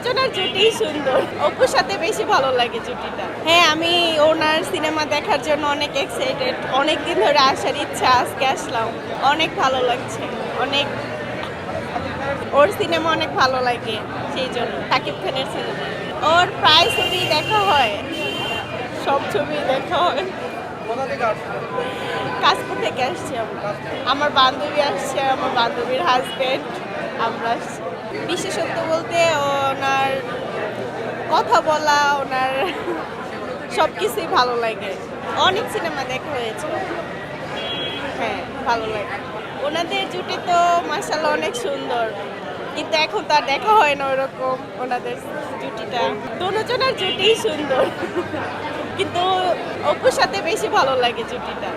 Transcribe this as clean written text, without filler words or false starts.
দুজনের জুটিই সুন্দর। অপুর সাথে বেশি ভালো লাগে জুটিটা। হ্যাঁ, আমি ওনার সিনেমা দেখার জন্য অনেক এক্সাইটেড। অনেক দিন ধরে আসার ইচ্ছা, আজকে আসলাম। অনেক ভালো লাগছে, অনেক। ওর সিনেমা অনেক ভালো লাগে, সেই জন্য। শাকিব খানের সিনেমা ওর প্রায় ছবি দেখা হয়, সব ছবি দেখা হয়। কাশপুর থেকে আসছি আমরা। আমার বান্ধবী আসছে, আমার বান্ধবীর হাজবেন্ড, আমরা আসছি। বিশেষত্ব বলতে ওনার কথা বলা, ওনার সব কিছুই ভালো লাগে। অনেক সিনেমা দেখা হয়েছে। হ্যাঁ, ভালো লাগে। ওনাদের জুটি তো মাশাআল্লাহ অনেক সুন্দর, কিন্তু এখন তো আর দেখা হয় না ওরকম ওনাদের জুটিটা। দুজনের জুটিই সুন্দর, কিন্তু অপুর সাথে বেশি ভালো লাগে জুটিটা।